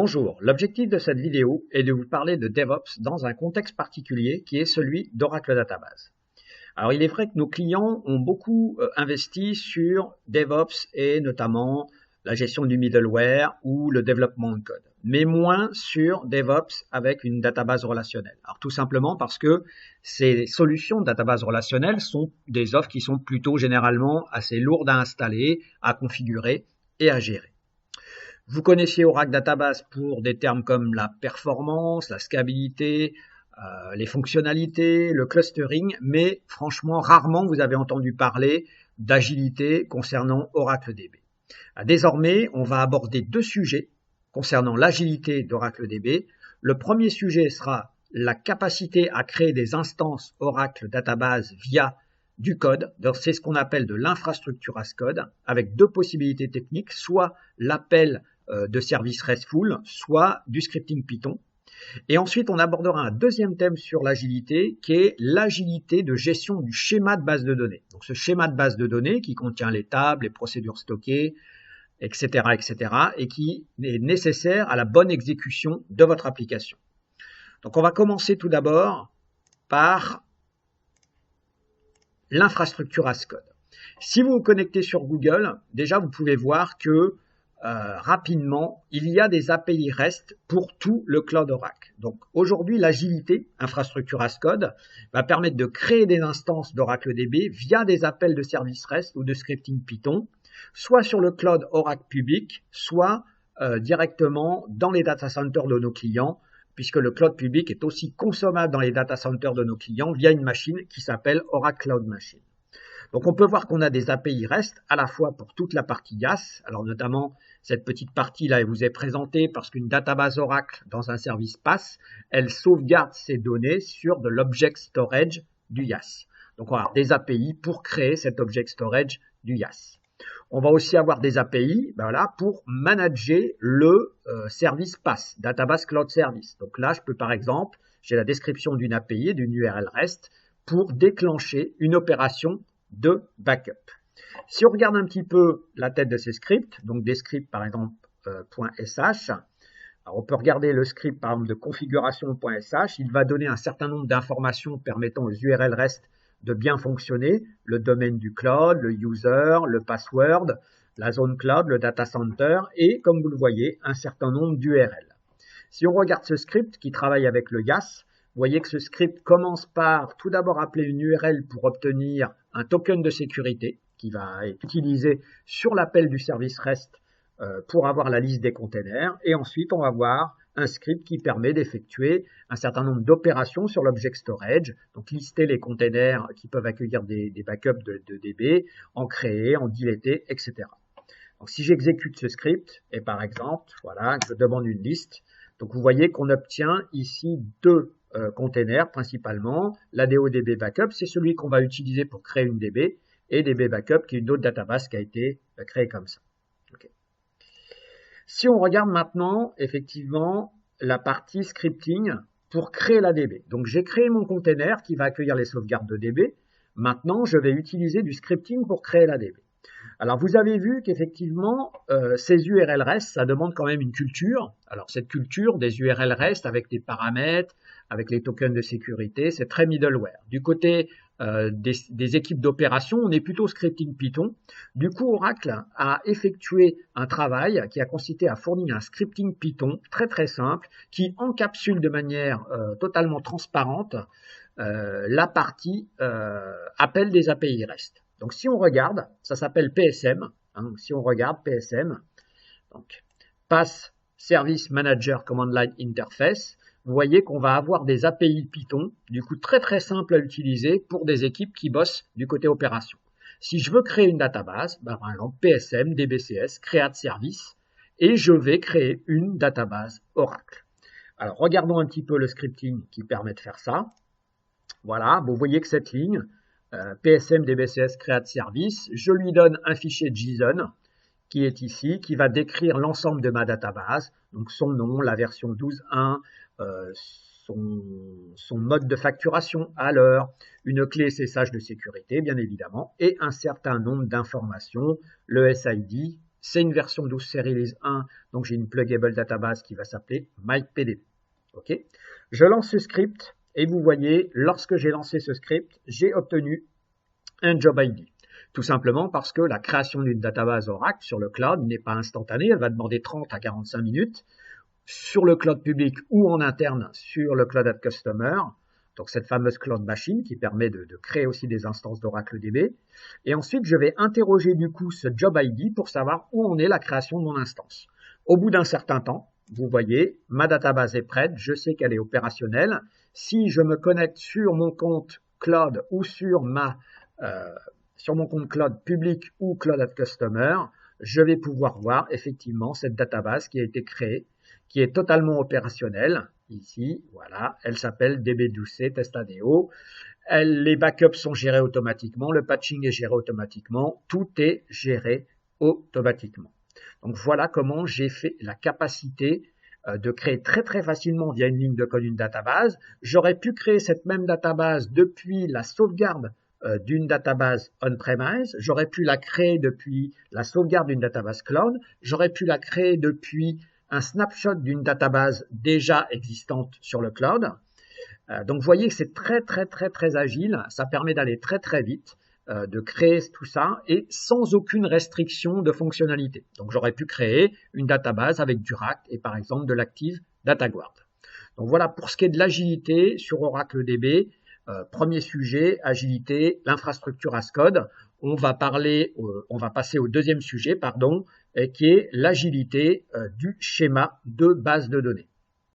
Bonjour, l'objectif de cette vidéo est de vous parler de DevOps dans un contexte particulier qui est celui d'Oracle Database. Alors il est vrai que nos clients ont beaucoup investi sur DevOps et notamment la gestion du middleware ou le développement de code, mais moins sur DevOps avec une database relationnelle. Alors tout simplement parce que ces solutions de database relationnelle sont des offres qui sont plutôt généralement assez lourdes à installer, à configurer et à gérer. Vous connaissiez Oracle Database pour des termes comme la performance, la scalabilité, les fonctionnalités, le clustering, mais franchement, rarement vous avez entendu parler d'agilité concernant Oracle DB. Désormais, on va aborder deux sujets concernant l'agilité d'Oracle DB. Le premier sujet sera la capacité à créer des instances Oracle Database via du code. C'est ce qu'on appelle de l'infrastructure as code, avec deux possibilités techniques, soit l'appel de service RESTful, soit du scripting Python. Et ensuite, on abordera un deuxième thème sur l'agilité, qui est l'agilité de gestion du schéma de base de données. Donc, ce schéma de base de données qui contient les tables, les procédures stockées, etc., et qui est nécessaire à la bonne exécution de votre application. Donc, on va commencer tout d'abord par l'infrastructure as code. Si vous vous connectez sur Google, déjà, vous pouvez voir que rapidement, il y a des API REST pour tout le cloud Oracle. Donc aujourd'hui, l'agilité, infrastructure as code, va permettre de créer des instances d'Oracle DB via des appels de services REST ou de scripting Python, soit sur le cloud Oracle public, soit directement dans les data centers de nos clients, puisque le cloud public est aussi consommable dans les data centers de nos clients via une machine qui s'appelle Oracle Cloud Machine. Donc on peut voir qu'on a des API REST à la fois pour toute la partie IaaS, alors notamment cette petite partie-là, elle vous est présentée parce qu'une database Oracle dans un service PaaS, elle sauvegarde ses données sur de l'object storage du IaaS. Donc on va avoir des API pour créer cet object storage du IaaS. On va aussi avoir des API pour manager le service PaaS, Database Cloud Service. Donc là, je peux par exemple, j'ai la description d'une API, d'une URL REST, pour déclencher une opération de backup. Si on regarde un petit peu la tête de ces scripts, donc des scripts par exemple .sh, alors on peut regarder le script par exemple de configuration.sh, il va donner un certain nombre d'informations permettant aux URL REST de bien fonctionner, le domaine du cloud, le user, le password, la zone cloud, le data center et comme vous le voyez, un certain nombre d'URL. Si on regarde ce script qui travaille avec le IaaS, vous voyez que ce script commence par tout d'abord appeler une URL pour obtenir un token de sécurité qui va être utilisé sur l'appel du service REST pour avoir la liste des containers. Et ensuite, on va voir un script qui permet d'effectuer un certain nombre d'opérations sur l'object storage, donc lister les containers qui peuvent accueillir des backups de DB, en créer, en dileter, etc. Donc si j'exécute ce script, et par exemple, voilà, je demande une liste, donc vous voyez qu'on obtient ici deux containers principalement. La DODB Backup, c'est celui qu'on va utiliser pour créer une DB, et DB Backup, qui est une autre database qui a été créée comme ça. Okay. Si on regarde maintenant, effectivement, la partie scripting pour créer la DB. Donc j'ai créé mon container qui va accueillir les sauvegardes de DB. Maintenant, je vais utiliser du scripting pour créer la DB. Alors vous avez vu qu'effectivement, ces URL REST, ça demande quand même une culture. Alors cette culture des URL REST avec des paramètres, avec les tokens de sécurité, c'est très middleware. Du côté des équipes d'opération, on est plutôt scripting Python. Du coup, Oracle a effectué un travail qui a consisté à fournir un scripting Python très très simple qui encapsule de manière totalement transparente la partie appel des API REST. Donc si on regarde, ça s'appelle PSM. Hein, si on regarde PSM, donc Pass Service Manager Command Line Interface, vous voyez qu'on va avoir des API Python, du coup très très simple à utiliser pour des équipes qui bossent du côté opération. Si je veux créer une database, par exemple PSM, DBCS, Create Service, et je vais créer une database Oracle. Alors regardons un petit peu le scripting qui permet de faire ça. Voilà, vous voyez que cette ligne, PSM, DBCS, Create Service, je lui donne un fichier JSON qui est ici, qui va décrire l'ensemble de ma database, donc son nom, la version 12.1, son mode de facturation à l'heure, une clé SSH de sécurité, bien évidemment, et un certain nombre d'informations, le SID, C'est une version 12 Release 1, donc j'ai une pluggable database qui va s'appeler MyPDB. Ok, je lance ce script et vous voyez, lorsque j'ai lancé ce script, j'ai obtenu un job ID. Tout simplement parce que la création d'une database Oracle sur le cloud n'est pas instantanée, elle va demander 30 à 45 minutes sur le cloud public ou en interne sur le Cloud at Customer, donc cette fameuse cloud machine qui permet de créer aussi des instances d'Oracle DB. Et ensuite, je vais interroger du coup ce job ID pour savoir où en est la création de mon instance. Au bout d'un certain temps, vous voyez, ma database est prête, je sais qu'elle est opérationnelle. Si je me connecte sur mon compte cloud ou sur mon compte cloud public ou Cloud at Customer, je vais pouvoir voir effectivement cette database qui a été créée, qui est totalement opérationnelle. Ici, voilà, elle s'appelle DB12C TestADO. Les backups sont gérés automatiquement, le patching est géré automatiquement, tout est géré automatiquement. Donc voilà comment j'ai fait la capacité de créer très très facilement via une ligne de code une database. J'aurais pu créer cette même database depuis la sauvegarde d'une database on-premise, j'aurais pu la créer depuis la sauvegarde d'une database cloud, j'aurais pu la créer depuis un snapshot d'une database déjà existante sur le cloud. Donc vous voyez que c'est très très très très agile, ça permet d'aller très très vite, de créer tout ça et sans aucune restriction de fonctionnalité. Donc j'aurais pu créer une database avec du RAC et par exemple de l'Active Data Guard. Donc voilà pour ce qui est de l'agilité sur Oracle DB. Premier sujet, agilité, l'infrastructure as code. On va passer au deuxième sujet, qui est l'agilité du schéma de base de données.